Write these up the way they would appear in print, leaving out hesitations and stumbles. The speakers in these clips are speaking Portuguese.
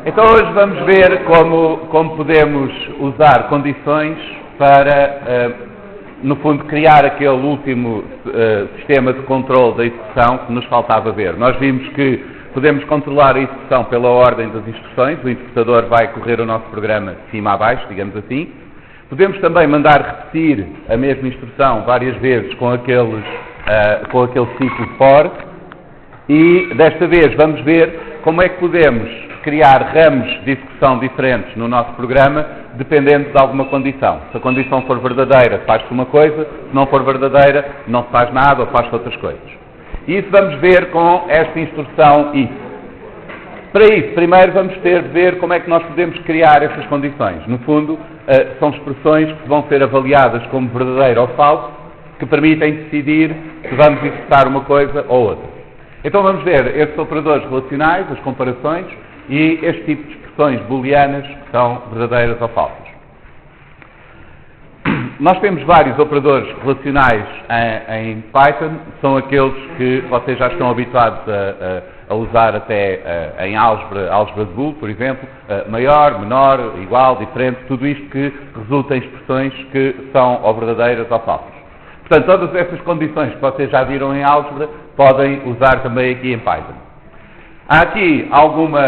Então hoje vamos ver como podemos usar condições para, no fundo, criar aquele último sistema de controle da execução que nos faltava ver. Nós vimos que podemos controlar a execução pela ordem das instruções, o interpretador vai correr o nosso programa de cima a baixo, digamos assim. Podemos também mandar repetir a mesma instrução várias vezes com aquele ciclo for, e desta vez vamos ver como é que podemos criar ramos de execução diferentes no nosso programa, dependendo de alguma condição. Se a condição for verdadeira, faz-se uma coisa; se não for verdadeira, não se faz nada ou faz-se outras coisas. E isso vamos ver com esta instrução if. Para isso, primeiro vamos ter de ver como é que nós podemos criar essas condições. No fundo, são expressões que vão ser avaliadas como verdadeiro ou falso, que permitem decidir se vamos executar uma coisa ou outra. Então vamos ver estes operadores relacionais, as comparações, e este tipo de expressões booleanas que são verdadeiras ou falsas. Nós temos vários operadores relacionais em Python, são aqueles que vocês já estão habituados a usar até em álgebra de Boole, por exemplo, maior, menor, igual, diferente, tudo isto que resulta em expressões que são ou verdadeiras ou falsas. Portanto, todas essas condições que vocês já viram em álgebra podem usar também aqui em Python. Há aqui alguma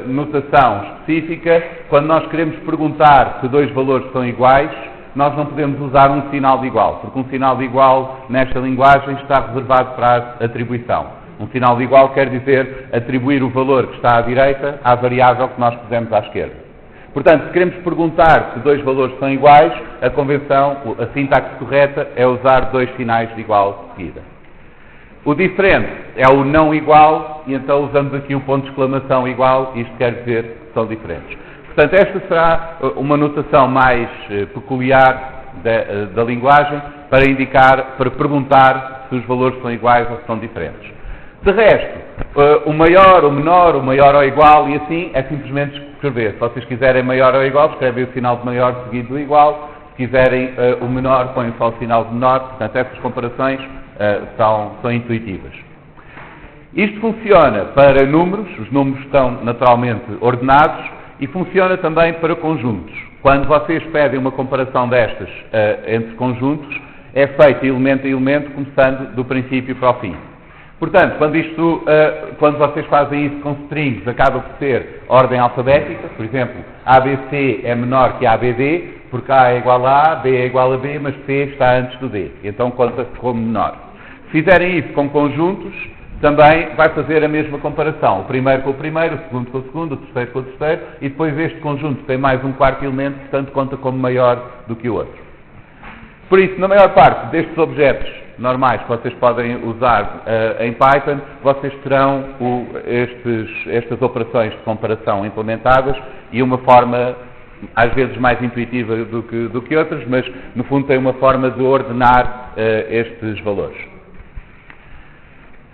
notação específica. Quando nós queremos perguntar se dois valores são iguais, nós não podemos usar um sinal de igual, porque um sinal de igual nesta linguagem está reservado para a atribuição. Um sinal de igual quer dizer atribuir o valor que está à direita à variável que nós pusemos à esquerda. Portanto, se queremos perguntar se dois valores são iguais, a convenção, a sintaxe correta é usar dois sinais de igual de seguida. O diferente é o não igual, e então usamos aqui o ponto de exclamação igual, isto quer dizer que são diferentes. Portanto, esta será uma notação mais peculiar da linguagem para perguntar se os valores são iguais ou se são diferentes. De resto, o maior, o menor, o maior ou igual, e assim é simplesmente escrever. Se vocês quiserem maior ou igual, escrevem o sinal de maior seguido do igual. Se quiserem o menor, põem só o sinal de menor. Portanto, essas comparações são intuitivas. Isto funciona para números, os números estão naturalmente ordenados, e funciona também para conjuntos. Quando vocês pedem uma comparação destas entre conjuntos, é feita elemento a elemento, começando do princípio para o fim. Portanto, quando vocês fazem isso com strings, acaba por ser ordem alfabética. Por exemplo, ABC é menor que ABD, porque A é igual a A, B é igual a B, mas C está antes do D. Então conta-se como menor. Se fizerem isso com conjuntos, também vai fazer a mesma comparação. O primeiro com o primeiro, o segundo com o segundo, o terceiro com o terceiro, e depois este conjunto tem mais um quarto elemento, portanto conta como maior do que o outro. Por isso, na maior parte destes objetos normais que vocês podem usar em Python, vocês terão estas operações de comparação implementadas, e uma forma às vezes mais intuitiva do que outras, mas no fundo tem uma forma de ordenar estes valores.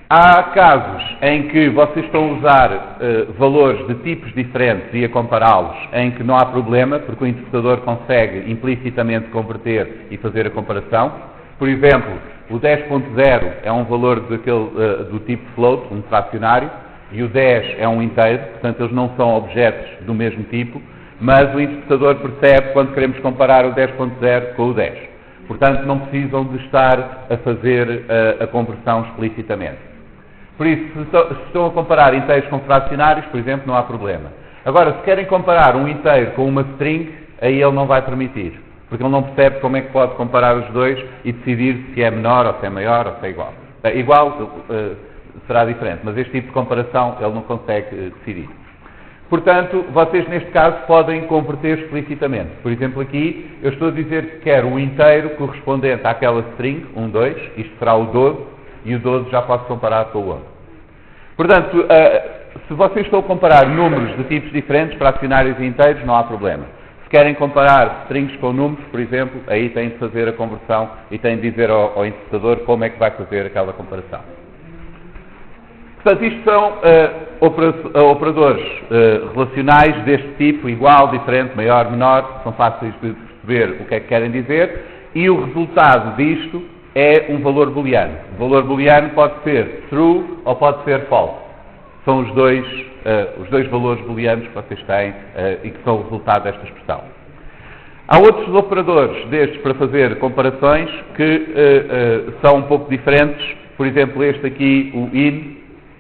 Há casos em que vocês estão a usar valores de tipos diferentes e a compará-los, em que não há problema, porque o interpretador consegue implicitamente converter e fazer a comparação. Por exemplo, o 10.0 é um valor do tipo float, um fracionário, e o 10 é um inteiro, portanto eles não são objetos do mesmo tipo, mas o interpretador percebe quando queremos comparar o 10.0 com o 10. Portanto, não precisam de estar a fazer a conversão explicitamente. Por isso, se estão a comparar inteiros com fracionários, por exemplo, não há problema. Agora, se querem comparar um inteiro com uma string, aí ele não vai permitir, porque ele não percebe como é que pode comparar os dois e decidir se é menor ou se é maior ou se é igual. Igual será diferente, mas este tipo de comparação ele não consegue decidir. Portanto, vocês neste caso podem converter explicitamente. Por exemplo, aqui eu estou a dizer que quero um inteiro correspondente àquela string, 1, 2, isto será o 12, e o 12 já posso comparar com o 11. Portanto, se vocês estão a comparar números de tipos diferentes, fracionários e inteiros, não há problema. Se querem comparar strings com números, por exemplo, aí têm de fazer a conversão e têm de dizer ao interpretador como é que vai fazer aquela comparação. Portanto, isto são operadores relacionais deste tipo, igual, diferente, maior, menor, são fáceis de perceber o que é que querem dizer, e o resultado disto é um valor booleano. O valor booleano pode ser true ou pode ser false. são os dois valores booleanos que vocês têm e que são o resultado desta expressão. Há outros operadores destes para fazer comparações que são um pouco diferentes. Por exemplo, este aqui, o in,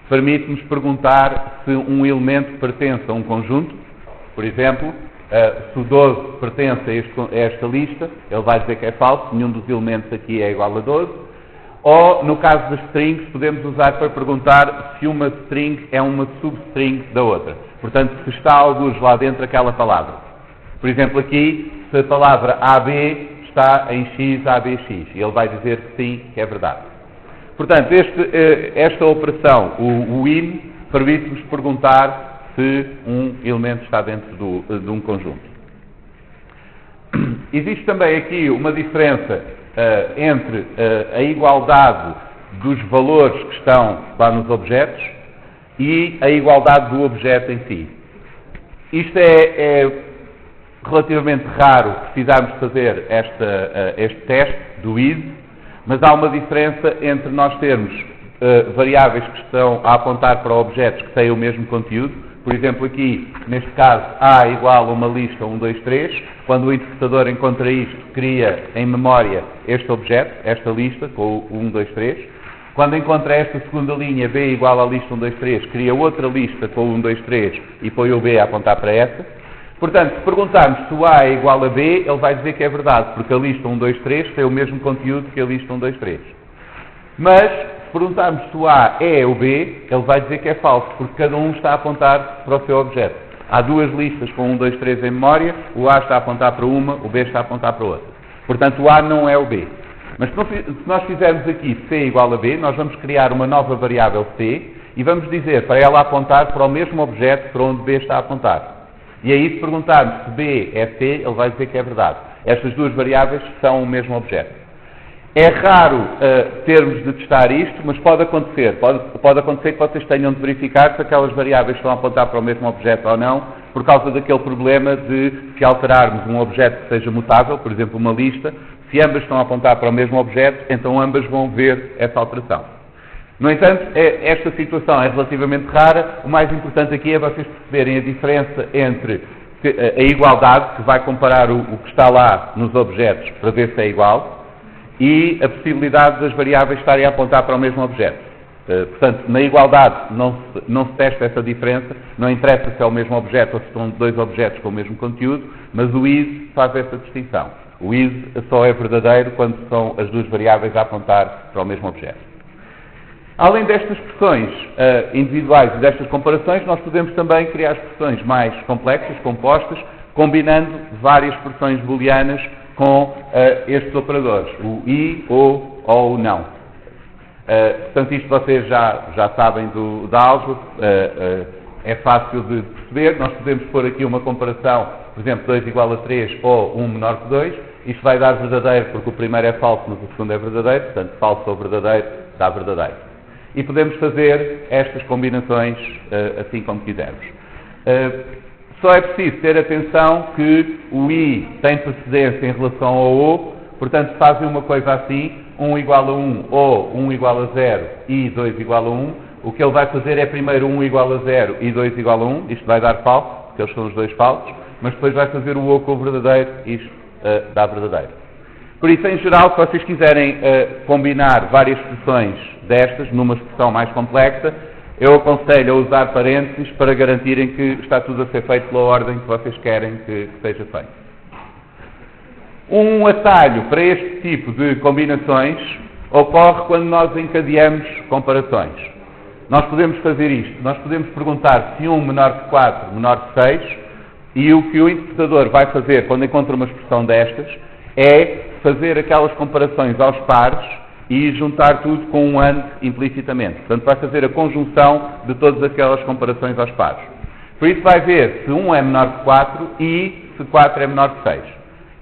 permite-nos perguntar se um elemento pertence a um conjunto. Por exemplo, se o 12 pertence a esta lista, ele vai dizer que é falso, nenhum dos elementos aqui é igual a 12. Ou, no caso das strings, podemos usar para perguntar se uma string é uma substring da outra. Portanto, se está alguns lá dentro aquela palavra. Por exemplo, aqui, se a palavra AB está em x, ABX, e ele vai dizer que sim, que é verdade. Portanto, esta operação, o in, permite-nos perguntar se um elemento está dentro de um conjunto. Existe também aqui uma diferença entre a igualdade dos valores que estão lá nos objetos e a igualdade do objeto em si. Isto é relativamente raro precisarmos fazer este teste do is, mas há uma diferença entre nós termos variáveis que estão a apontar para objetos que têm o mesmo conteúdo. Por exemplo, aqui, neste caso, A igual a uma lista 1, 2, 3. Quando o interpretador encontra isto, cria em memória este objeto, esta lista, com o 1, 2, 3. Quando encontra esta segunda linha, B igual à lista 1, 2, 3, cria outra lista com o 1, 2, 3 e põe o B a apontar para essa. Portanto, se perguntarmos se o A é igual a B, ele vai dizer que é verdade, porque a lista 1, 2, 3 tem o mesmo conteúdo que a lista 1, 2, 3. Mas, se perguntarmos se o A é o B, ele vai dizer que é falso, porque cada um está a apontar para o seu objeto. Há duas listas com 1, 2, 3 em memória, o A está a apontar para uma, o B está a apontar para outra. Portanto, o A não é o B. Mas se nós fizermos aqui C igual a B, nós vamos criar uma nova variável C e vamos dizer para ela apontar para o mesmo objeto para onde B está a apontar. E aí, se perguntarmos se B é C, ele vai dizer que é verdade. Estas duas variáveis são o mesmo objeto. É raro termos de testar isto, mas pode acontecer. Pode acontecer que vocês tenham de verificar se aquelas variáveis estão a apontar para o mesmo objeto ou não, por causa daquele problema de, se alterarmos um objeto que seja mutável, por exemplo, uma lista, se ambas estão a apontar para o mesmo objeto, então ambas vão ver essa alteração. No entanto, esta situação é relativamente rara. O mais importante aqui é vocês perceberem a diferença entre a igualdade, que vai comparar o que está lá nos objetos para ver se é igual, e a possibilidade das variáveis estarem a apontar para o mesmo objeto. Portanto, na igualdade não se testa essa diferença, não interessa se é o mesmo objeto ou se são dois objetos com o mesmo conteúdo, mas o is faz essa distinção. O is só é verdadeiro quando são as duas variáveis a apontar para o mesmo objeto. Além destas expressões individuais e destas comparações, nós podemos também criar expressões mais complexas, compostas, combinando várias expressões booleanas com estes operadores, o i, o ou o não. Portanto, isto vocês já sabem da álgebra, é fácil de perceber. Nós podemos pôr aqui uma comparação, por exemplo, 2 igual a 3 ou 1 menor que 2. Isto vai dar verdadeiro porque o primeiro é falso, mas o segundo é verdadeiro. Portanto, falso ou verdadeiro dá verdadeiro. E podemos fazer estas combinações assim como quisermos. Só é preciso ter atenção que o i tem precedência em relação ao o, portanto, se fazem uma coisa assim, 1 igual a 1 ou 1 igual a 0 e 2 igual a 1, o que ele vai fazer é primeiro 1 igual a 0 e 2 igual a 1, isto vai dar falso, porque eles são os dois falsos, mas depois vai fazer o o com o verdadeiro, isto dá verdadeiro. Por isso, em geral, se vocês quiserem combinar várias expressões destas, numa expressão mais complexa, eu aconselho a usar parênteses para garantirem que está tudo a ser feito pela ordem que vocês querem que seja feito. Um atalho para este tipo de combinações ocorre quando nós encadeamos comparações. Nós podemos fazer isto. Nós podemos perguntar se 1 menor que 4 menor que 6, e o que o interpretador vai fazer quando encontra uma expressão destas é fazer aquelas comparações aos pares e juntar tudo com um AND implicitamente. Portanto, vai fazer a conjunção de todas aquelas comparações aos pares. Por isso vai ver se 1 é menor que 4 e se 4 é menor que 6.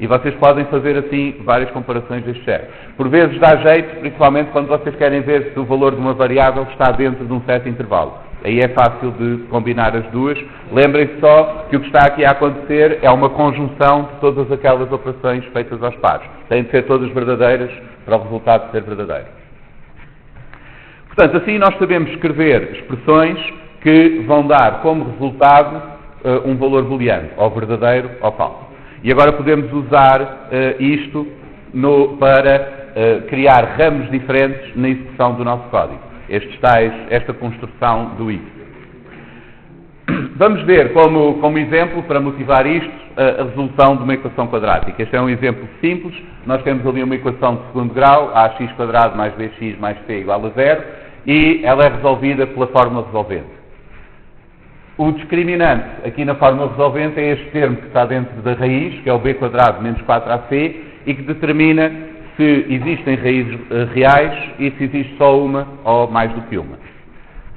E vocês podem fazer assim várias comparações deste género. Por vezes dá jeito, principalmente quando vocês querem ver se o valor de uma variável está dentro de um certo intervalo. Aí é fácil de combinar as duas. Lembrem-se só que o que está aqui a acontecer é uma conjunção de todas aquelas operações feitas aos pares. Têm de ser todas verdadeiras para o resultado ser verdadeiro. Portanto, assim nós sabemos escrever expressões que vão dar como resultado um valor booleano, ou verdadeiro ou falso. E agora podemos usar isto para criar ramos diferentes na execução do nosso código. Esta construção do if. Vamos ver como exemplo, para motivar isto, a resolução de uma equação quadrática. Este é um exemplo simples. Nós temos ali uma equação de segundo grau, ax² mais bx mais c igual a 0, e ela é resolvida pela fórmula resolvente. O discriminante aqui na fórmula resolvente é este termo que está dentro da raiz, que é o b² menos 4ac, e que determina se existem raízes reais e se existe só uma ou mais do que uma.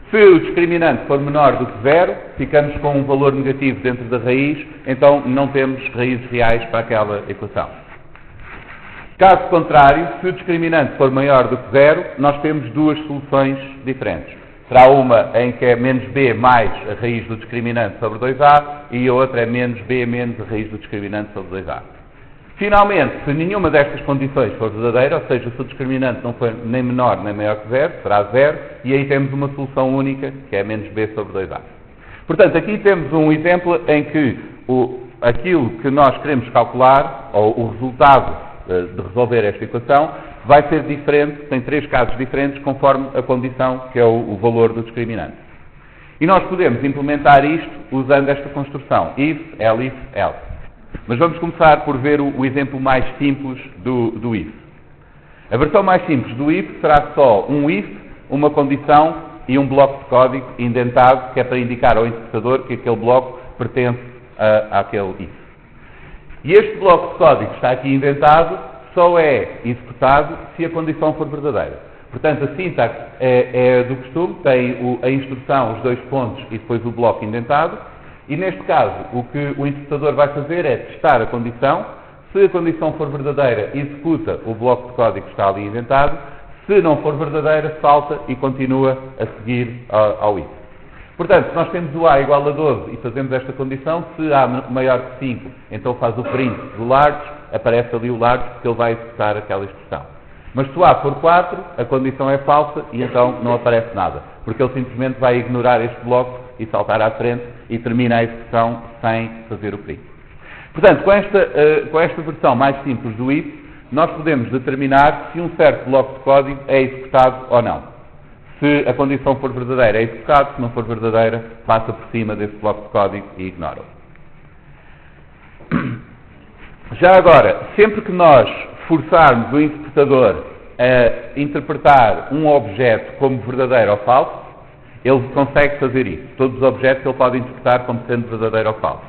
Se o discriminante for menor do que 0, ficamos com um valor negativo dentro da raiz, então não temos raízes reais para aquela equação. Caso contrário, se o discriminante for maior do que 0, nós temos duas soluções diferentes. Será uma em que é menos b mais a raiz do discriminante sobre 2a e a outra é menos b menos a raiz do discriminante sobre 2a. Finalmente, se nenhuma destas condições for verdadeira, ou seja, se o discriminante não for nem menor nem maior que 0, será 0, e aí temos uma solução única, que é menos b sobre 2a. Portanto, aqui temos um exemplo em que aquilo que nós queremos calcular, ou o resultado de resolver esta equação, vai ser diferente, tem três casos diferentes, conforme a condição, que é o valor do discriminante. E nós podemos implementar isto usando esta construção, if, elif, else. Mas vamos começar por ver o exemplo mais simples do if. A versão mais simples do if será só um if, uma condição e um bloco de código indentado, que é para indicar ao interpretador que aquele bloco pertence àquele if. E este bloco de código que está aqui indentado só é executado se a condição for verdadeira. Portanto, a sintaxe é do costume, tem a instrução, os dois pontos e depois o bloco indentado. E neste caso, o que o interpretador vai fazer é testar a condição. Se a condição for verdadeira, executa o bloco de código que está ali inventado. Se não for verdadeira, salta e continua a seguir ao if. Portanto, se nós temos o a igual a 12 e fazemos esta condição, se a maior que 5, então faz o print do large, aparece ali o large porque ele vai executar aquela expressão. Mas se o a for 4, a condição é falsa e então não aparece nada, porque ele simplesmente vai ignorar este bloco e saltar à frente e termina a execução sem fazer o print. Portanto, com esta versão mais simples do if, nós podemos determinar se um certo bloco de código é executado ou não. Se a condição for verdadeira, é executado; se não for verdadeira, passa por cima desse bloco de código e ignora-o. Já agora, sempre que nós forçarmos o interpretador a interpretar um objeto como verdadeiro ou falso, ele consegue fazer isso. Todos os objetos ele pode interpretar como sendo verdadeiro ou falso.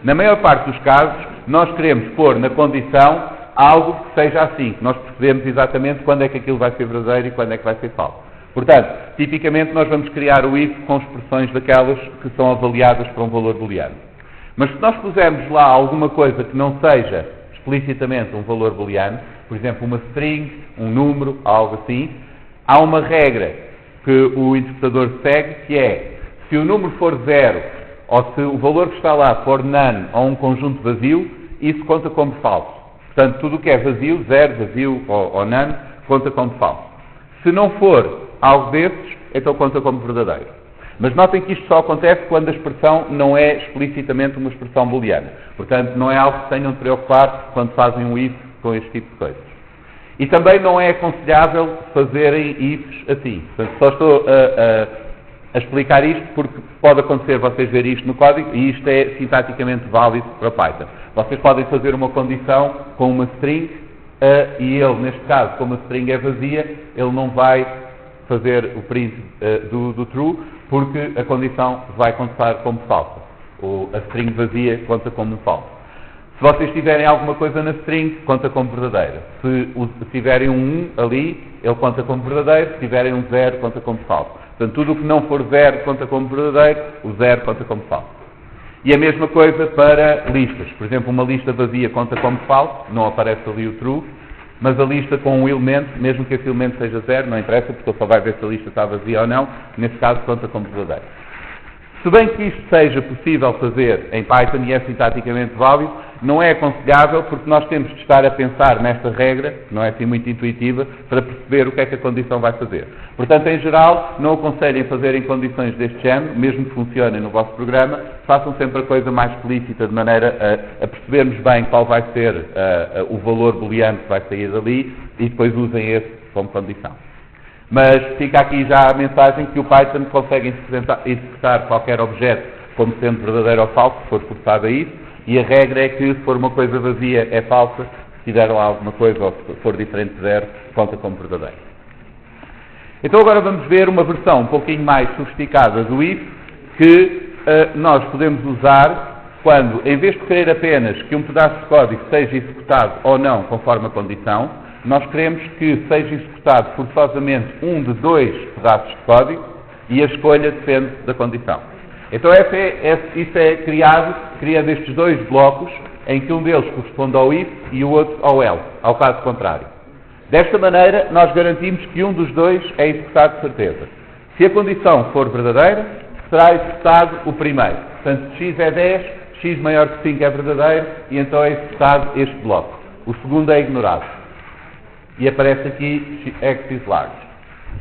Na maior parte dos casos, nós queremos pôr na condição algo que seja assim, que nós percebemos exatamente quando é que aquilo vai ser verdadeiro e quando é que vai ser falso. Portanto, tipicamente nós vamos criar o if com expressões daquelas que são avaliadas para um valor booleano. Mas se nós pusermos lá alguma coisa que não seja explicitamente um valor booleano, por exemplo, uma string, um número, algo assim, há uma regra que o interpretador segue, que é: se o número for 0, ou se o valor que está lá for none ou um conjunto vazio, isso conta como falso. Portanto, tudo o que é vazio, 0, vazio ou none, conta como falso. Se não for algo desses, então conta como verdadeiro. Mas notem que isto só acontece quando a expressão não é explicitamente uma expressão booleana. Portanto, não é algo que tenham de preocupar quando fazem um if com este tipo de coisas. E também não é aconselhável fazerem ifs assim. Portanto, só estou a explicar isto porque pode acontecer vocês verem isto no código e isto é sintaticamente válido para Python. Vocês podem fazer uma condição com uma string e ele, neste caso, como a string é vazia, ele não vai fazer o print do true, porque a condição vai contar como falsa. A string vazia conta como falso. Se vocês tiverem alguma coisa na string, conta como verdadeira. Se tiverem um 1 ali, ele conta como verdadeiro. Se tiverem um 0, conta como falso. Portanto, tudo o que não for 0 conta como verdadeiro, o 0 conta como falso. E a mesma coisa para listas. Por exemplo, uma lista vazia conta como falso, não aparece ali o true, mas a lista com um elemento, mesmo que esse elemento seja 0, não interessa, porque ele só vai ver se a lista está vazia ou não, nesse caso conta como verdadeiro. Se bem que isto seja possível fazer em Python e é sintaticamente válido, não é aconselhável porque nós temos de estar a pensar nesta regra, que não é assim muito intuitiva, para perceber o que é que a condição vai fazer. Portanto, em geral, não aconselhem fazer em condições deste género, mesmo que funcionem no vosso programa, façam sempre a coisa mais explícita, de maneira a percebermos bem qual vai ser o valor booleano que vai sair dali e depois usem esse como condição. Mas fica aqui já a mensagem que o Python consegue interpretar qualquer objeto como sendo verdadeiro ou falso, se for forçado a isso, e a regra é que se for uma coisa vazia é falsa, se tiver lá alguma coisa ou se for diferente de zero, conta como verdadeiro. Então agora vamos ver uma versão um pouquinho mais sofisticada do if, que nós podemos usar quando, em vez de querer apenas que um pedaço de código seja executado ou não conforme a condição, nós queremos que seja executado forçosamente um de dois pedaços de código e a escolha depende da condição. Então isso é criado estes dois blocos em que um deles corresponde ao if e o outro ao else, ao caso contrário. Desta maneira, nós garantimos que um dos dois é executado de certeza. Se a condição for verdadeira, será executado o primeiro. Portanto, se x é 10, x maior que 5 é verdadeiro e então é executado este bloco. O segundo é ignorado. E aparece aqui x is large.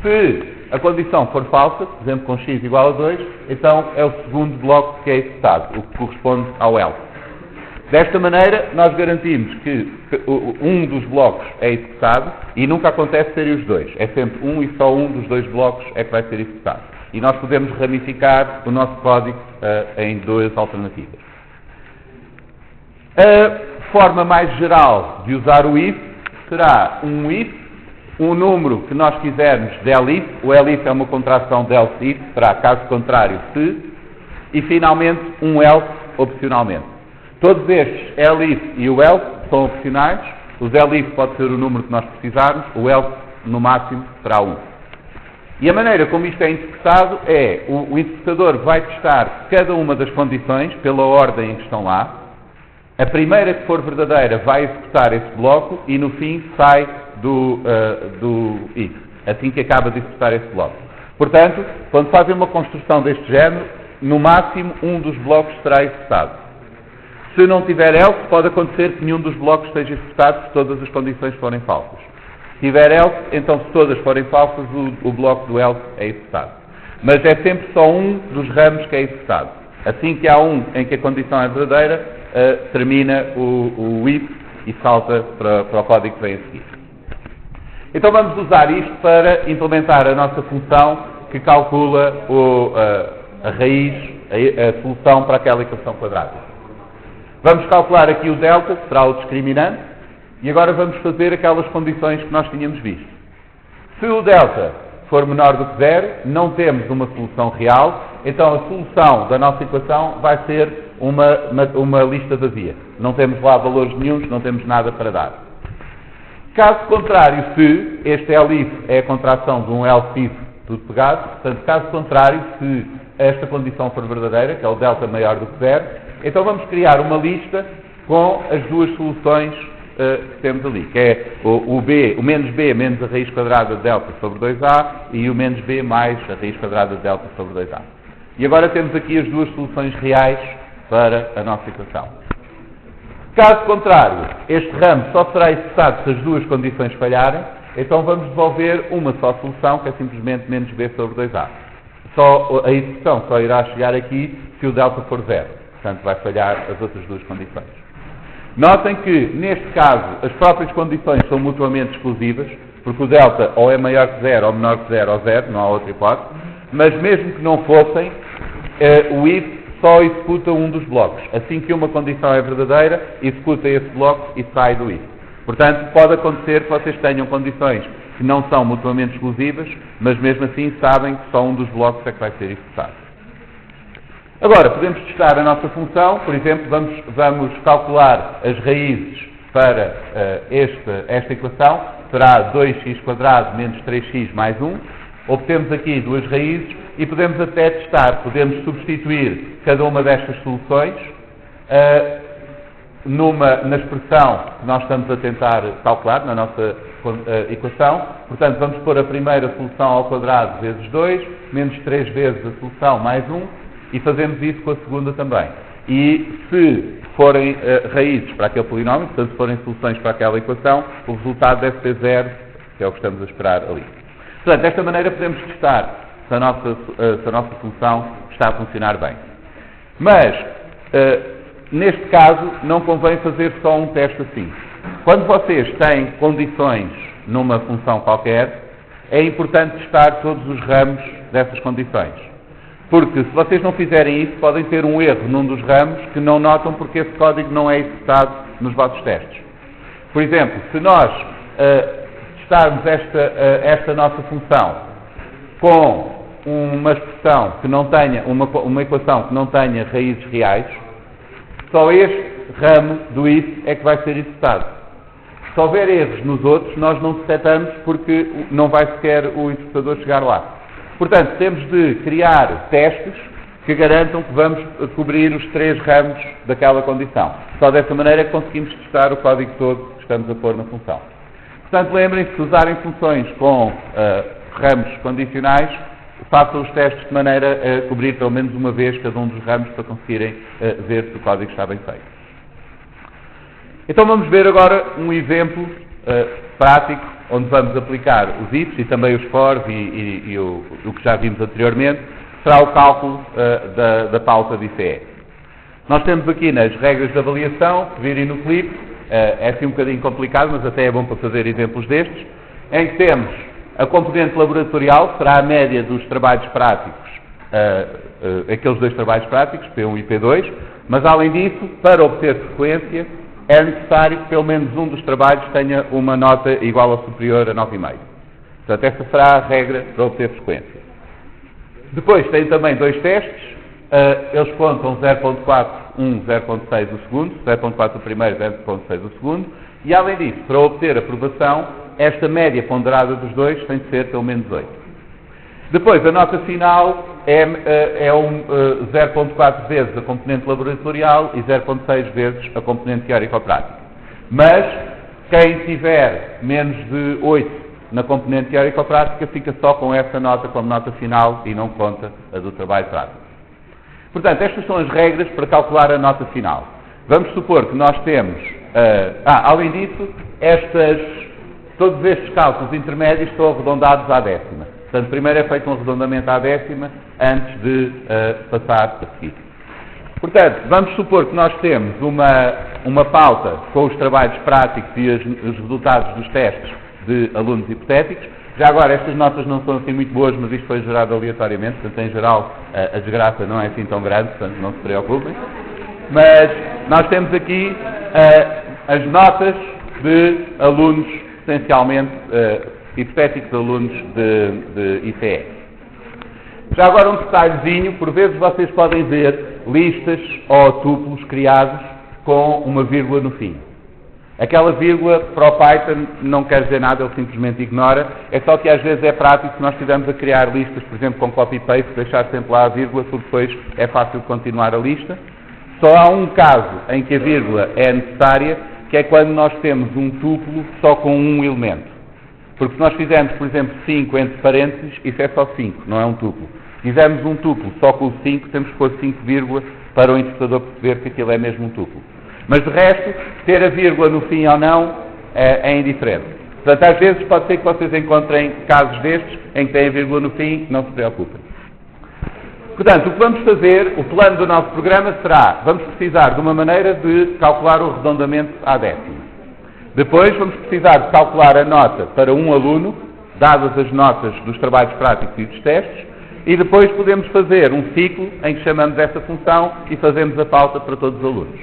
Se a condição for falsa, por exemplo com x igual a 2, então é o segundo bloco que é executado, o que corresponde ao else. Desta maneira, nós garantimos que um dos blocos é executado e nunca acontece serem os dois. É sempre um e só um dos dois blocos é que vai ser executado. E nós podemos ramificar o nosso código em duas alternativas. A forma mais geral de usar o if será um if, um número que nós quisermos de elif, o elif é uma contração de else if, será caso contrário se, e finalmente um else opcionalmente. Todos estes, elif e o else, são opcionais. Os elif pode ser o número que nós precisarmos, o else no máximo será 1. E a maneira como isto é interpretado é, o interpretador vai testar cada uma das condições pela ordem em que estão lá. A primeira que for verdadeira vai executar esse bloco e no fim sai do if, assim que acaba de executar esse bloco. Portanto, quando fazem uma construção deste género, no máximo um dos blocos será executado. Se não tiver else, pode acontecer que nenhum dos blocos seja executado se todas as condições forem falsas. Se tiver else, então se todas forem falsas, o bloco do else é executado. Mas é sempre só um dos ramos que é executado. Assim que há um em que a condição é verdadeira, termina o if e salta para o código que vem a seguir. Então vamos usar isto para implementar a nossa função que calcula a raiz, a solução para aquela equação quadrática. Vamos calcular aqui o delta, que será o discriminante, e agora vamos fazer aquelas condições que nós tínhamos visto. Se o delta for menor do que 0, não temos uma solução real, então a solução da nossa equação vai ser uma lista vazia. Não temos lá valores nenhuns, não temos nada para dar. Caso contrário, se este elif é a contração de um else if tudo pegado, portanto, caso contrário, se esta condição for verdadeira, que é o delta maior do que 0, então vamos criar uma lista com as duas soluções que temos ali, que é o menos b menos a raiz quadrada de delta sobre 2a e o menos b mais a raiz quadrada de delta sobre 2a. E agora temos aqui as duas soluções reais para a nossa equação. Caso contrário, este ramo só será executado se as duas condições falharem, então vamos devolver uma só solução, que é simplesmente menos b sobre 2a. A execução só irá chegar aqui se o delta for 0. Portanto, vai falhar as outras duas condições. Notem que, neste caso, as próprias condições são mutuamente exclusivas, porque o delta ou é maior que 0, ou menor que 0, ou 0, não há outra hipótese, mas mesmo que não fossem, o if só executa um dos blocos. Assim que uma condição é verdadeira, executa esse bloco e sai do if. Portanto, pode acontecer que vocês tenham condições que não são mutuamente exclusivas, mas mesmo assim sabem que só um dos blocos é que vai ser executado. Agora, podemos testar a nossa função, por exemplo, vamos calcular as raízes para esta equação, será 2x² menos 3x mais 1, obtemos aqui duas raízes e podemos até testar, podemos substituir cada uma destas soluções na expressão que nós estamos a tentar calcular, na nossa equação. Portanto, vamos pôr a primeira solução ao quadrado vezes 2, menos 3 vezes a solução mais 1, e fazemos isso com a segunda também. E se forem raízes para aquele polinómio, portanto se forem soluções para aquela equação, o resultado deve ser 0, que é o que estamos a esperar ali. Portanto, desta maneira podemos testar se a nossa solução está a funcionar bem. Mas, neste caso, não convém fazer só um teste assim. Quando vocês têm condições numa função qualquer, é importante testar todos os ramos dessas condições. Porque se vocês não fizerem isso, podem ter um erro num dos ramos que não notam porque esse código não é executado nos vossos testes. Por exemplo, se nós testarmos esta nossa função com uma expressão que não tenha, uma equação que não tenha raízes reais, só este ramo do if é que vai ser executado. Se houver erros nos outros, nós não detectamos porque não vai sequer o interpretador chegar lá. Portanto, temos de criar testes que garantam que vamos cobrir os 3 ramos daquela condição. Só dessa maneira é que conseguimos testar o código todo que estamos a pôr na função. Portanto, lembrem-se que usarem funções com ramos condicionais, façam os testes de maneira a cobrir pelo menos uma vez cada um dos ramos para conseguirem ver se o código está bem feito. Então vamos ver agora um exemplo prático onde vamos aplicar os ifs e também os fors e o que já vimos anteriormente, será o cálculo da pauta de ICE. Nós temos aqui nas regras de avaliação, que virem no clipe, é assim um bocadinho complicado, mas até é bom para fazer exemplos destes, em que temos a componente laboratorial, que será a média dos trabalhos práticos, aqueles 2 trabalhos práticos, P1 e P2, mas além disso, para obter frequência, é necessário que pelo menos um dos trabalhos tenha uma nota igual ou superior a 9,5. Portanto, esta será a regra para obter frequência. Depois tem também 2 testes, eles contam 0.4, 0.6 o segundo, 0.4 o primeiro, 0.6 o segundo, e além disso, para obter aprovação, esta média ponderada dos 2 tem de ser pelo menos 8. Depois, a nota final é 0.4 vezes a componente laboratorial e 0.6 vezes a componente teórico-prática. Mas, quem tiver menos de 8 na componente teórico-prática fica só com essa nota como nota final e não conta a do trabalho prático. Portanto, estas são as regras para calcular a nota final. Vamos supor que nós temos... além disso, todos estes cálculos intermédios estão arredondados à décima. Portanto, primeiro é feito um arredondamento à décima antes de passar a seguir. Portanto, vamos supor que nós temos uma pauta com os trabalhos práticos e os resultados dos testes de alunos hipotéticos. Já agora, estas notas não são assim muito boas, mas isto foi gerado aleatoriamente, portanto, em geral, a desgraça não é assim tão grande, portanto, não se preocupem. Mas nós temos aqui as notas de alunos, essencialmente, hipotéticos alunos de ICE. Já agora um detalhezinho, por vezes vocês podem ver listas ou tuplos criados com uma vírgula no fim. Aquela vírgula para o Python não quer dizer nada, ele simplesmente ignora, é só que às vezes é prático se nós estivermos a criar listas, por exemplo, com copy-paste, deixar sempre lá a vírgula, porque depois é fácil continuar a lista. Só há um caso em que a vírgula é necessária, que é quando nós temos um tuplo só com um elemento. Porque se nós fizermos, por exemplo, 5 entre parênteses, isso é só 5, não é um tuplo. Se fizermos um tuplo só com o 5, temos que pôr 5 vírgulas para o interpretador perceber que aquilo é mesmo um tuplo. Mas de resto, ter a vírgula no fim ou não é indiferente. Portanto, às vezes pode ser que vocês encontrem casos destes em que têm a vírgula no fim, não se preocupem. Portanto, o que vamos fazer, o plano do nosso programa será, vamos precisar de uma maneira de calcular o arredondamento à décima. Depois vamos precisar de calcular a nota para um aluno, dadas as notas dos trabalhos práticos e dos testes, e depois podemos fazer um ciclo em que chamamos essa função e fazemos a pauta para todos os alunos.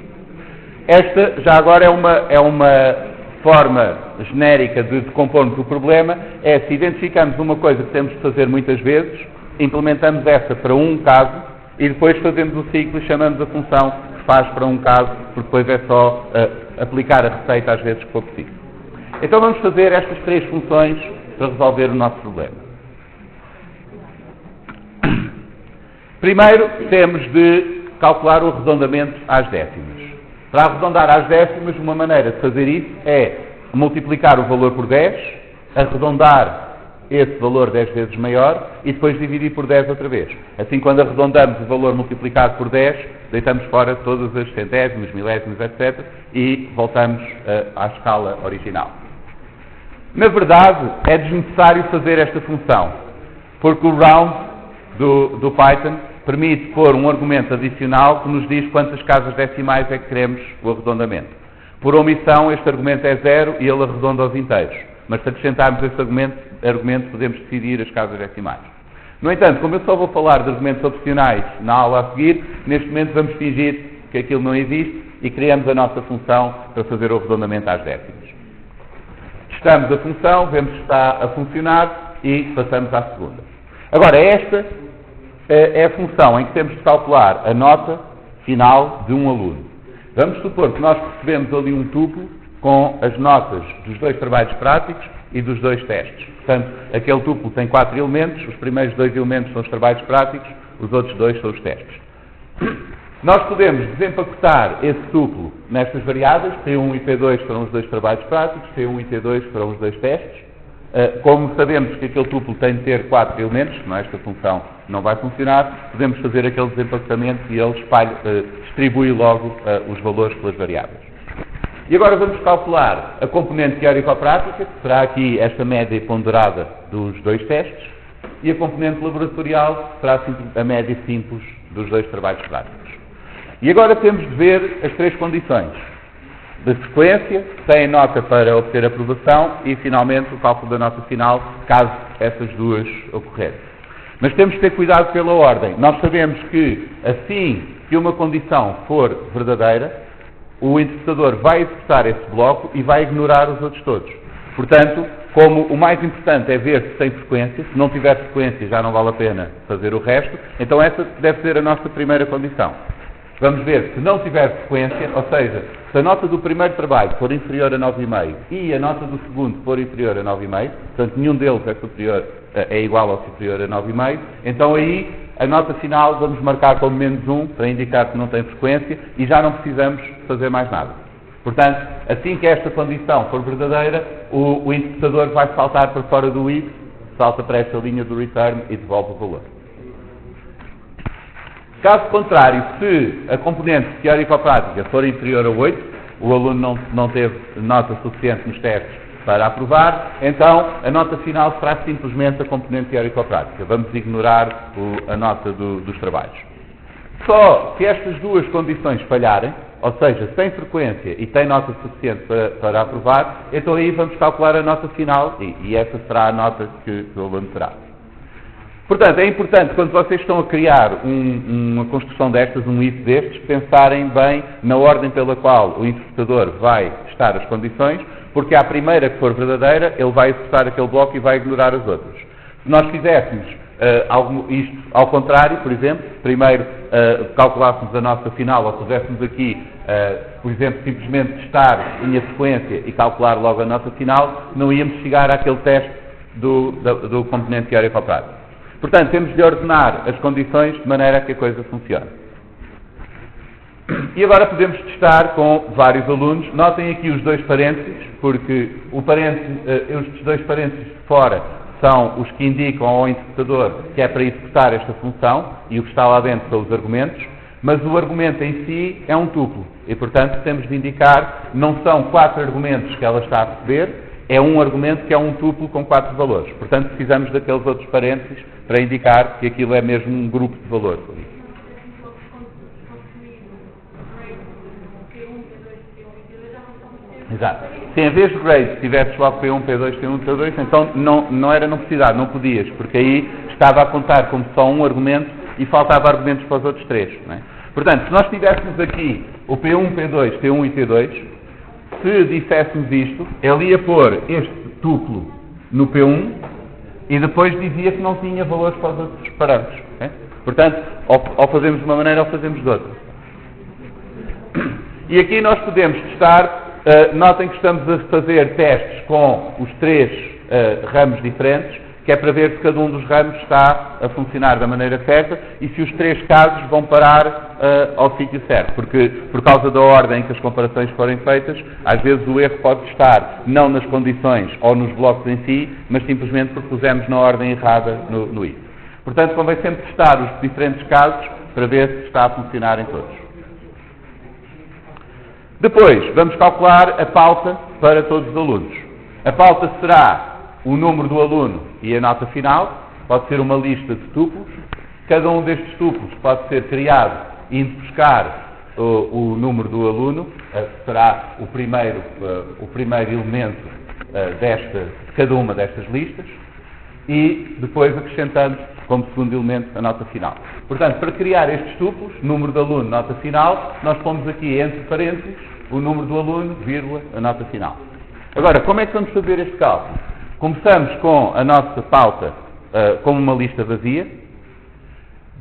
Esta, já agora, é uma forma genérica de decompormos o problema, é se identificamos uma coisa que temos de fazer muitas vezes, implementamos essa para um caso e depois fazemos o ciclo e chamamos a função que faz para um caso, porque depois é só aplicar a receita às vezes que for preciso. Então vamos fazer estas 3 funções para resolver o nosso problema. Primeiro temos de calcular o arredondamento às décimas. Para arredondar às décimas, uma maneira de fazer isso é multiplicar o valor por 10, arredondar esse valor 10 vezes maior e depois dividir por 10 outra vez. Assim, quando arredondamos o valor multiplicado por 10, deitamos fora todas as centésimos, milésimos, etc. e voltamos à escala original. Na verdade, é desnecessário fazer esta função, porque o round do Python permite pôr um argumento adicional que nos diz quantas casas decimais é que queremos o arredondamento. Por omissão, este argumento é 0 e ele arredonda aos inteiros. Mas se acrescentarmos este argumento podemos decidir as casas decimais. No entanto, como eu só vou falar de argumentos opcionais na aula a seguir, neste momento vamos fingir que aquilo não existe e criamos a nossa função para fazer o arredondamento às décimas. Testamos a função, vemos se está a funcionar e passamos à segunda. Agora, esta é a função em que temos de calcular a nota final de um aluno. Vamos supor que nós recebemos ali um tuplo com as notas dos 2 trabalhos práticos e dos 2 testes. Portanto, aquele tuplo tem 4 elementos, os primeiros 2 elementos são os trabalhos práticos, os outros 2 são os testes. Nós podemos desempacotar esse tuplo nestas variáveis, P1 e P2 serão os 2 trabalhos práticos, P1 e P2 serão os 2 testes. Como sabemos que aquele tuplo tem de ter 4 elementos, senão esta função não vai funcionar, podemos fazer aquele desempacotamento e ele distribui logo os valores pelas variáveis. E agora vamos calcular a componente teórico-prática, que será aqui esta média ponderada dos 2 testes, e a componente laboratorial será a média simples dos 2 trabalhos práticos. E agora temos de ver as 3 condições de frequência, que têm nota para obter aprovação, e finalmente o cálculo da nota final, caso essas duas ocorrerem. Mas temos de ter cuidado pela ordem. Nós sabemos que assim que uma condição for verdadeira, o interpretador vai executar esse bloco e vai ignorar os outros todos. Portanto, como o mais importante é ver se tem frequência, se não tiver frequência já não vale a pena fazer o resto, então essa deve ser a nossa primeira condição. Vamos ver, se não tiver frequência, ou seja, se a nota do primeiro trabalho for inferior a 9,5 e a nota do segundo for inferior a 9,5, portanto nenhum deles é igual ou superior a 9,5, então aí a nota final vamos marcar como menos 1 para indicar que não tem frequência e já não precisamos fazer mais nada. Portanto, assim que esta condição for verdadeira, o interpretador vai saltar para fora do if, salta para esta linha do return e devolve o valor. Caso contrário, se a componente teórico-prática for inferior a 8, o aluno não teve nota suficiente nos testes para aprovar, então a nota final será simplesmente a componente teórico-prática. Vamos ignorar a nota dos trabalhos. Só se estas duas condições falharem, ou seja, sem frequência e tem nota suficiente para aprovar, então aí vamos calcular a nota final e essa será a nota que o aluno terá. Portanto, é importante, quando vocês estão a criar uma construção destas, um if destes, pensarem bem na ordem pela qual o interpretador vai testar as condições, porque à primeira que for verdadeira, ele vai executar aquele bloco e vai ignorar as outras. Se nós fizéssemos isto ao contrário, por exemplo, primeiro calculássemos a nota final, ou puséssemos aqui, por exemplo, simplesmente testar em frequência e calcular logo a nota final, não íamos chegar àquele teste do componente teórico-prático. Portanto, temos de ordenar as condições de maneira a que a coisa funcione. E agora podemos testar com vários alunos. Notem aqui os 2 parênteses, porque estes 2 parênteses de fora são os que indicam ao interpretador que é para executar esta função, e o que está lá dentro são os argumentos, mas o argumento em si é um tuplo, e portanto temos de indicar, não são 4 argumentos que ela está a receber, é um argumento que é um tuplo com 4 valores. Portanto, precisamos daqueles outros parênteses para indicar que aquilo é mesmo um grupo de valores. Exato. Se em vez de grade tivesses logo P1, P2, P1, P2, então não era necessidade, não podias, porque aí estava a contar como só um argumento e faltava argumentos para os outros 3. Não é? Portanto, se nós tivéssemos aqui o P1, P2, T1 e T2, se disséssemos isto, ele ia pôr este tuplo no P1 e depois dizia que não tinha valores para os outros parâmetros. É? Portanto, ou fazemos de uma maneira ou fazemos de outra. E aqui nós podemos testar, notem que estamos a fazer testes com os 3 ramos diferentes, que é para ver se cada um dos ramos está a funcionar da maneira certa e se os 3 casos vão parar ao sítio certo, porque por causa da ordem em que as comparações forem feitas, às vezes o erro pode estar não nas condições ou nos blocos em si, mas simplesmente porque pusemos na ordem errada no if. Portanto, convém sempre testar os diferentes casos para ver se está a funcionar em todos. Depois, vamos calcular a pauta para todos os alunos. A pauta será o número do aluno e a nota final, pode ser uma lista de tuplos. Cada um destes tuplos pode ser criado indo buscar o número do aluno, será o primeiro elemento de cada uma destas listas, e depois acrescentando como segundo elemento a nota final. Portanto, para criar estes tuplos, número do aluno, nota final, nós pomos aqui entre parênteses o número do aluno, vírgula, a nota final. Agora, como é que vamos fazer este cálculo? Começamos com a nossa pauta como uma lista vazia.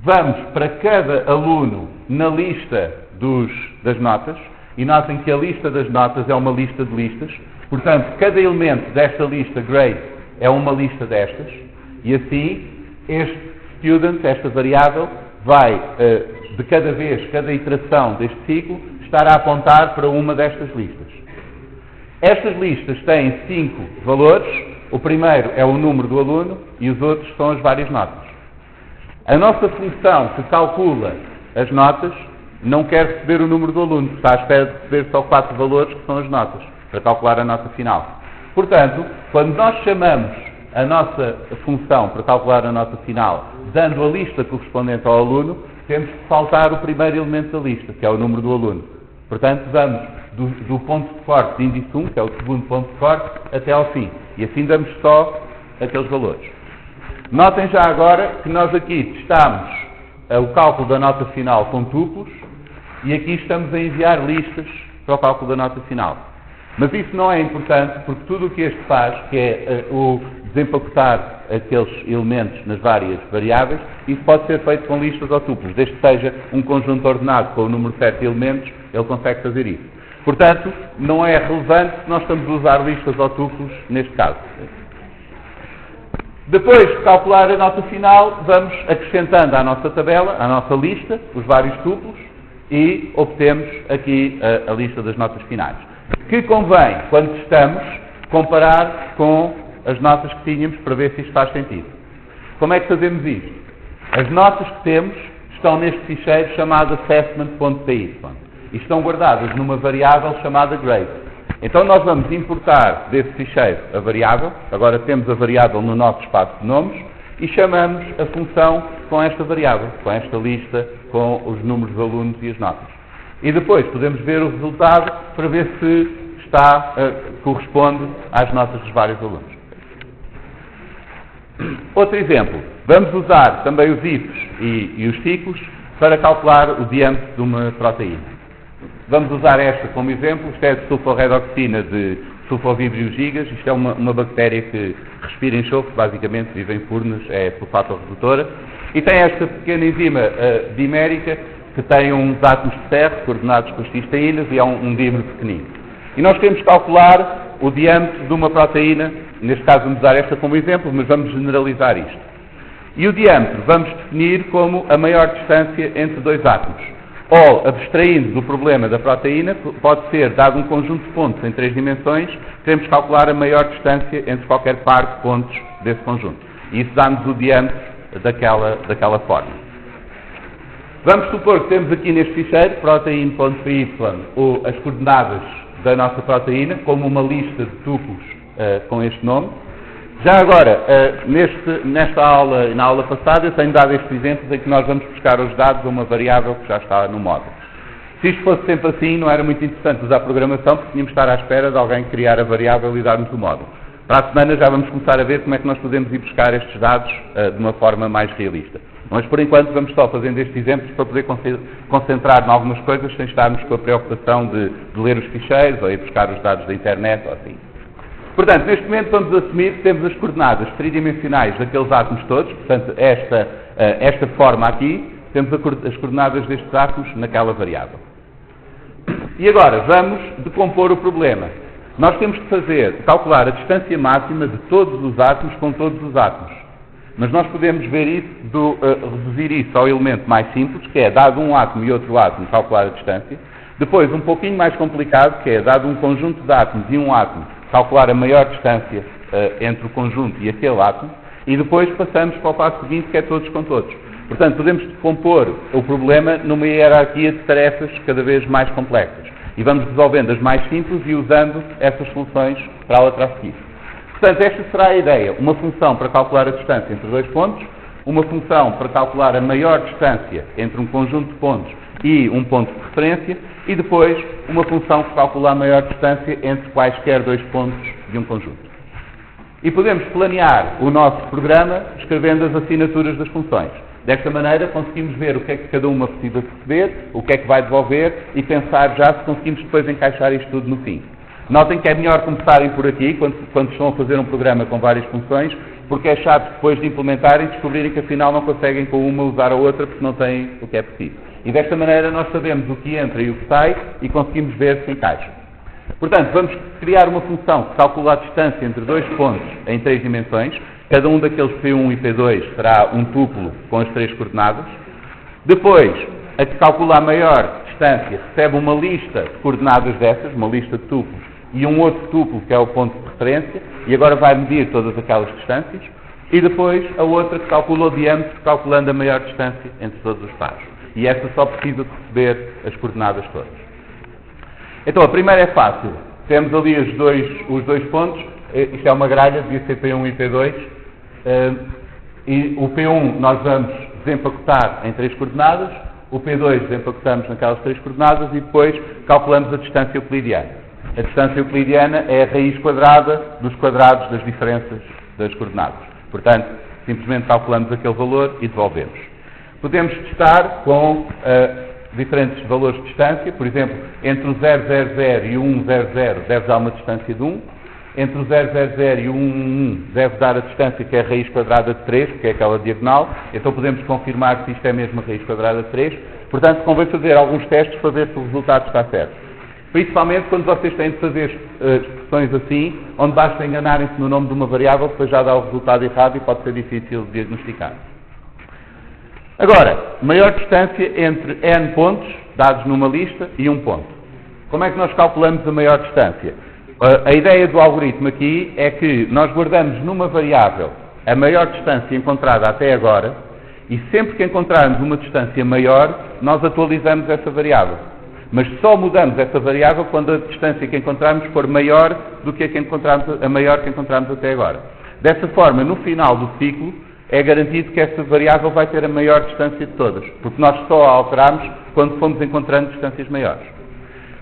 Vamos para cada aluno na lista das notas. E notem que a lista das notas é uma lista de listas. Portanto, cada elemento desta lista grade é uma lista destas. E assim, este student, esta variável, vai, de cada vez, cada iteração deste ciclo, estar a apontar para uma destas listas. Estas listas têm 5 valores. O primeiro é o número do aluno e os outros são as várias notas. A nossa função que calcula as notas não quer receber o número do aluno, está à espera de receber só 4 valores que são as notas, para calcular a nota final. Portanto, quando nós chamamos a nossa função para calcular a nota final, dando a lista correspondente ao aluno, temos que saltar o primeiro elemento da lista, que é o número do aluno. Portanto, vamos do ponto de corte de índice 1, que é o segundo ponto de corte, até ao fim. E assim damos só aqueles valores. Notem já agora que nós aqui testamos o cálculo da nota final com tuplos e aqui estamos a enviar listas para o cálculo da nota final. Mas isso não é importante porque tudo o que este faz, que é o desempacotar aqueles elementos nas várias variáveis, isso pode ser feito com listas ou tuplos. Desde que seja um conjunto ordenado com o número certo de elementos, ele consegue fazer isso. Portanto, não é relevante se nós estamos a usar listas ou tuplos neste caso. Depois de calcular a nota final, vamos acrescentando à nossa tabela, à nossa lista, os vários tuplos e obtemos aqui a lista das notas finais. Que convém, quando testamos, comparar com as notas que tínhamos para ver se isto faz sentido. Como é que fazemos isto? As notas que temos estão neste ficheiro chamado assessment.py e estão guardadas numa variável chamada grade. Então nós vamos importar desse ficheiro a variável, agora temos a variável no nosso espaço de nomes, e chamamos a função com esta variável, com esta lista, com os números de alunos e as notas. E depois podemos ver o resultado para ver se corresponde às notas dos vários alunos. Outro exemplo, vamos usar também os ifs e os ciclos para calcular o diâmetro de uma proteína. Vamos usar esta como exemplo. Isto é de sulforredoxina de sulfovibrio gigas. Isto é uma bactéria que respira enxofre, basicamente vive em furnas, é sulfato-redutora. E tem esta pequena enzima dimérica que tem uns átomos de ferro coordenados com as cisteínas e é um dímero pequenino. E nós temos que calcular o diâmetro de uma proteína. Neste caso vamos usar esta como exemplo, mas vamos generalizar isto. E o diâmetro vamos definir como a maior distância entre dois átomos. Ou, abstraindo do problema da proteína, pode ser, dado um conjunto de pontos em 3 dimensões, queremos calcular a maior distância entre qualquer par de pontos desse conjunto. E isso dá-nos o diâmetro daquela forma. Vamos supor que temos aqui neste ficheiro, protein.py, as coordenadas da nossa proteína, como uma lista de tuplos com este nome. Já agora, nesta aula e na aula passada, eu tenho dado estes exemplos em que nós vamos buscar os dados a uma variável que já está no módulo. Se isto fosse sempre assim, não era muito interessante usar programação, porque tínhamos de estar à espera de alguém criar a variável e dar-nos o módulo. Para a semana já vamos começar a ver como é que nós podemos ir buscar estes dados de uma forma mais realista. Mas, por enquanto, vamos só fazendo estes exemplos para poder concentrar em algumas coisas, sem estarmos com a preocupação de ler os ficheiros ou ir buscar os dados da internet ou assim. Portanto, neste momento vamos assumir que temos as coordenadas tridimensionais daqueles átomos todos, portanto, esta forma aqui, temos as coordenadas destes átomos naquela variável. E agora, vamos decompor o problema. Nós temos que calcular a distância máxima de todos os átomos com todos os átomos. Mas nós podemos ver isso, reduzir isso ao elemento mais simples, que é, dado um átomo e outro átomo, calcular a distância. Depois, um pouquinho mais complicado, que é, dado um conjunto de átomos e um átomo, calcular a maior distância entre o conjunto e aquele átomo. E depois passamos para o passo seguinte, que é todos com todos. Portanto, podemos decompor o problema numa hierarquia de tarefas cada vez mais complexas. E vamos resolvendo as mais simples e usando essas soluções para a outra a seguir. Portanto, esta será a ideia. Uma função para calcular a distância entre dois pontos, uma função para calcular a maior distância entre um conjunto de pontos e um ponto de referência, e depois uma função que calcula a maior distância entre quaisquer dois pontos de um conjunto. E podemos planear o nosso programa escrevendo as assinaturas das funções. Desta maneira conseguimos ver o que é que cada uma precisa receber, o que é que vai devolver e pensar já se conseguimos depois encaixar isto tudo no fim. Notem que é melhor começarem por aqui, quando estão a fazer um programa com várias funções, porque é chato depois de implementarem descobrirem que afinal não conseguem com uma usar a outra porque não têm o que é preciso. E desta maneira nós sabemos o que entra e o que sai e conseguimos ver se encaixa. Portanto, vamos criar uma função que calcula a distância entre dois pontos em 3 dimensões. Cada um daqueles P1 e P2 será um tuplo com as 3 coordenadas. Depois, a que calcula a maior distância recebe uma lista de coordenadas dessas, uma lista de tuplos, e um outro tuplo que é o ponto de referência, e agora vai medir todas aquelas distâncias. E depois, a outra que calcula o diâmetro, calculando a maior distância entre todos os pares. E essa só precisa de receber as coordenadas todas. Então, a primeira é fácil. Temos ali os dois pontos. Isto é uma gralha, devia ser P1 e P2. E o P1 nós vamos desempacotar em 3 coordenadas. O P2 desempacotamos naquelas 3 coordenadas e depois calculamos a distância euclidiana. A distância euclidiana é a raiz quadrada dos quadrados das diferenças das coordenadas. Portanto, simplesmente calculamos aquele valor e devolvemos. Podemos testar com diferentes valores de distância. Por exemplo, entre o 000 e o 100 deve dar uma distância de 1. Entre o 000 e o 111 deve dar a distância que é a raiz quadrada de 3, porque é aquela diagonal. Então podemos confirmar se isto é mesmo a raiz quadrada de 3. Portanto, convém fazer alguns testes para ver se o resultado está certo. Principalmente quando vocês têm de fazer expressões assim, onde basta enganarem-se no nome de uma variável, depois já dá o resultado errado e pode ser difícil de diagnosticar. Agora, maior distância entre n pontos, dados numa lista, e um ponto. Como é que nós calculamos a maior distância? A ideia do algoritmo aqui é que nós guardamos numa variável a maior distância encontrada até agora, e sempre que encontrarmos uma distância maior, nós atualizamos essa variável. Mas só mudamos essa variável quando a distância que encontrarmos for maior do que a maior que encontramos até agora. Dessa forma, no final do ciclo, é garantido que essa variável vai ter a maior distância de todas, porque nós só a alteramos quando fomos encontrando distâncias maiores.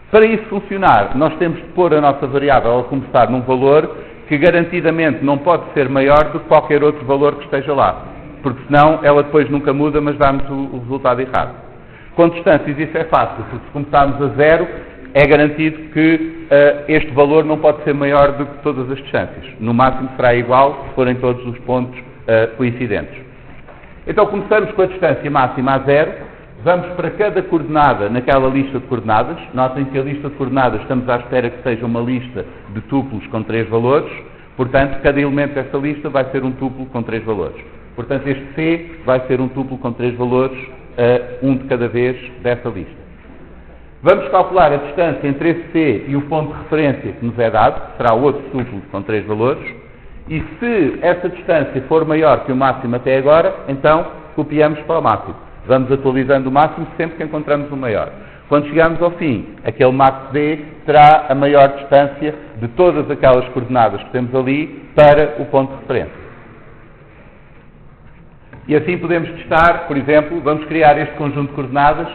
Para isso funcionar, nós temos de pôr a nossa variável a começar num valor que garantidamente não pode ser maior do que qualquer outro valor que esteja lá, porque senão ela depois nunca muda, mas dá-nos o resultado errado. Com distâncias isso é fácil, porque se começarmos a 0, é garantido que este valor não pode ser maior do que todas as distâncias. No máximo será igual se forem todos os pontos coincidentes. Então começamos com a distância máxima a 0, vamos para cada coordenada naquela lista de coordenadas. Notem que a lista de coordenadas estamos à espera que seja uma lista de tuplos com 3 valores, portanto cada elemento dessa lista vai ser um tuplo com 3 valores. Portanto este C vai ser um tuplo com 3 valores, um de cada vez dessa lista. Vamos calcular a distância entre esse C e o ponto de referência que nos é dado, que será outro tuplo com 3 valores. E se essa distância for maior que o máximo até agora, então copiamos para o máximo. Vamos atualizando o máximo sempre que encontramos o maior. Quando chegarmos ao fim, aquele max D terá a maior distância de todas aquelas coordenadas que temos ali para o ponto de referência. E assim podemos testar, por exemplo, vamos criar este conjunto de coordenadas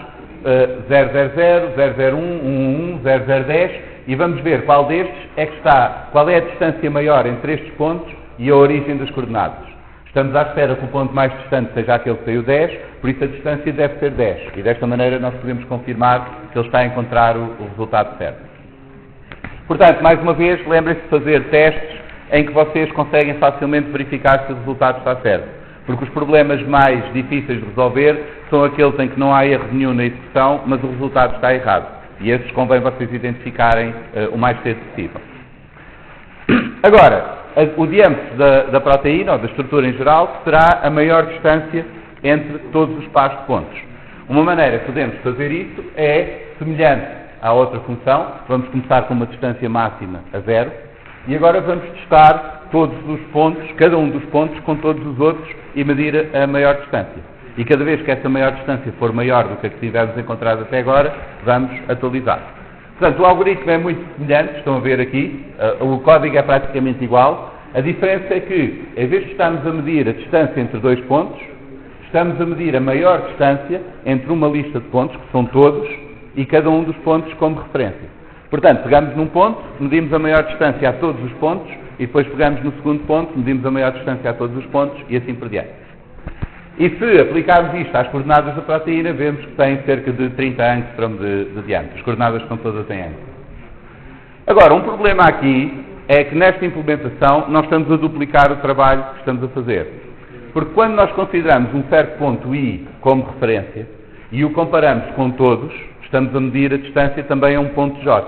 000, 001, 11, 0010 e vamos ver qual destes é que está, qual é a distância maior entre estes pontos e a origem das coordenadas. Estamos à espera que o ponto mais distante seja aquele que tem o 10, por isso a distância deve ser 10. E desta maneira nós podemos confirmar que ele está a encontrar o resultado certo. Portanto, mais uma vez, lembrem-se de fazer testes em que vocês conseguem facilmente verificar se o resultado está certo. Porque os problemas mais difíceis de resolver são aqueles em que não há erro nenhum na execução, mas o resultado está errado. E esses convém vocês identificarem o mais cedo possível. Agora, o diâmetro da proteína, ou da estrutura em geral, será a maior distância entre todos os pares de pontos. Uma maneira que podemos fazer isso é semelhante à outra função. Vamos começar com uma distância máxima a 0 e agora vamos testar todos os pontos, cada um dos pontos com todos os outros e medir a maior distância. E cada vez que essa maior distância for maior do que a que tivemos encontrado até agora, vamos atualizar. Portanto, o algoritmo é muito semelhante, estão a ver aqui, o código é praticamente igual. A diferença é que, em vez de estarmos a medir a distância entre dois pontos, estamos a medir a maior distância entre uma lista de pontos, que são todos, e cada um dos pontos como referência. Portanto, pegamos num ponto, medimos a maior distância a todos os pontos, e depois pegamos no segundo ponto, medimos a maior distância a todos os pontos, e assim por diante. E se aplicarmos isto às coordenadas da proteína, vemos que tem cerca de 30 angstrom de diâmetro. As coordenadas estão todas em angstrom. Agora, um problema aqui é que nesta implementação nós estamos a duplicar o trabalho que estamos a fazer. Porque quando nós consideramos um certo ponto I como referência e o comparamos com todos, estamos a medir a distância também a um ponto J.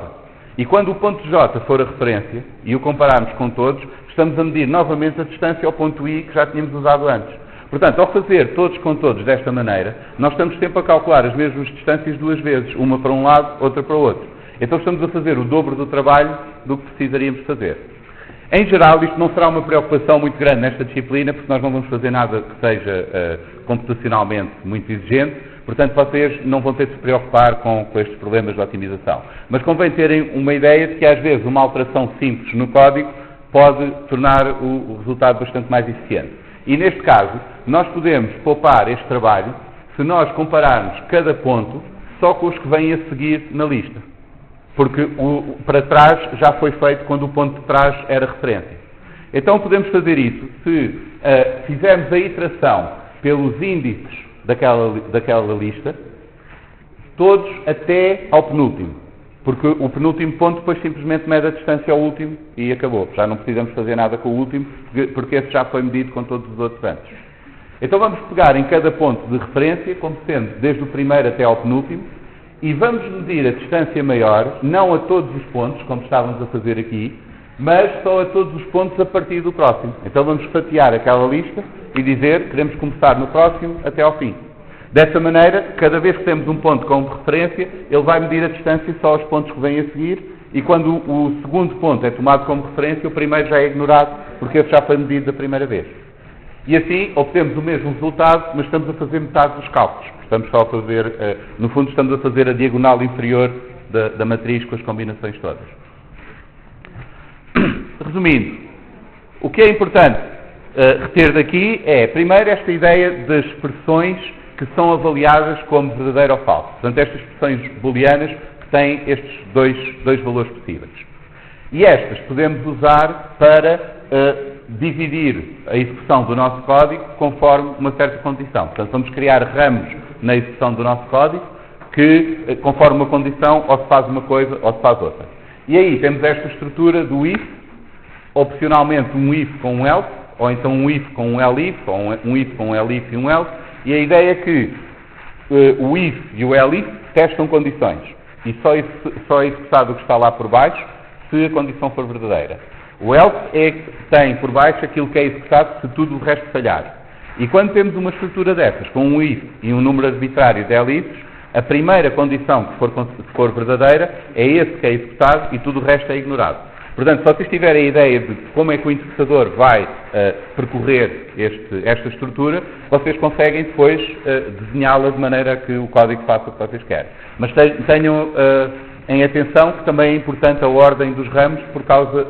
E quando o ponto J for a referência e o compararmos com todos, estamos a medir novamente a distância ao ponto I que já tínhamos usado antes. Portanto, ao fazer todos com todos desta maneira, nós estamos sempre a calcular as mesmas distâncias duas vezes, uma para um lado, outra para o outro. Então estamos a fazer o dobro do trabalho do que precisaríamos fazer. Em geral, isto não será uma preocupação muito grande nesta disciplina, porque nós não vamos fazer nada que seja computacionalmente muito exigente, portanto vocês não vão ter de se preocupar com estes problemas de otimização. Mas convém terem uma ideia de que às vezes uma alteração simples no código pode tornar o resultado bastante mais eficiente. E neste caso, nós podemos poupar este trabalho se nós compararmos cada ponto só com os que vêm a seguir na lista. Porque o para trás já foi feito quando o ponto de trás era referência. Então podemos fazer isso se fizermos a iteração pelos índices daquela lista, todos até ao penúltimo. Porque o penúltimo ponto depois simplesmente mede a distância ao último e acabou. Já não precisamos fazer nada com o último, porque esse já foi medido com todos os outros antes. Então vamos pegar em cada ponto de referência, como sendo desde o primeiro até ao penúltimo, e vamos medir a distância maior, não a todos os pontos, como estávamos a fazer aqui, mas só a todos os pontos a partir do próximo. Então vamos fatiar aquela lista e dizer que queremos começar no próximo até ao fim. Dessa maneira, cada vez que temos um ponto como referência, ele vai medir a distância só aos pontos que vêm a seguir, e quando o segundo ponto é tomado como referência, o primeiro já é ignorado, porque esse já foi medido da primeira vez. E assim, obtemos o mesmo resultado, mas estamos a fazer metade dos cálculos. Estamos só a fazer, no fundo, estamos a fazer a diagonal inferior da matriz com as combinações todas. Resumindo, o que é importante reter daqui é, primeiro, esta ideia das expressões que são avaliadas como verdadeiro ou falso. Portanto, estas expressões booleanas que têm estes dois valores possíveis. E estas podemos usar para dividir a execução do nosso código conforme uma certa condição. Portanto, vamos criar ramos na execução do nosso código que, conforme uma condição, ou se faz uma coisa ou se faz outra. E aí temos esta estrutura do if, opcionalmente um if com um else, ou então um if com um elif, ou um if com um elif e um else. E a ideia é que o if e o elif testam condições. E só é executado o que está lá por baixo se a condição for verdadeira. O else é que tem por baixo aquilo que é executado se tudo o resto falhar. E quando temos uma estrutura dessas, com um if e um número arbitrário de elifes, a primeira condição que for verdadeira é esse que é executado e tudo o resto é ignorado. Portanto, se vocês tiverem a ideia de como é que o interpretador vai percorrer esta estrutura, vocês conseguem depois desenhá-la de maneira a que o código faça o que vocês querem. Mas tenham em atenção que também é importante a ordem dos ramos por causa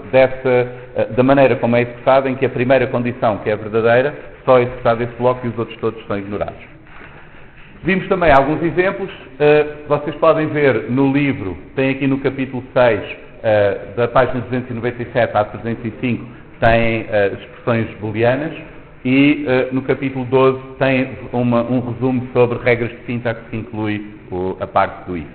da maneira como é executada, em que a primeira condição, que é verdadeira, só é executado esse bloco e os outros todos são ignorados. Vimos também alguns exemplos. Vocês podem ver no livro, tem aqui no capítulo 6, da página 297 a 305, tem expressões booleanas e no capítulo 12 tem um resumo sobre regras de sintaxe que inclui a parte do if.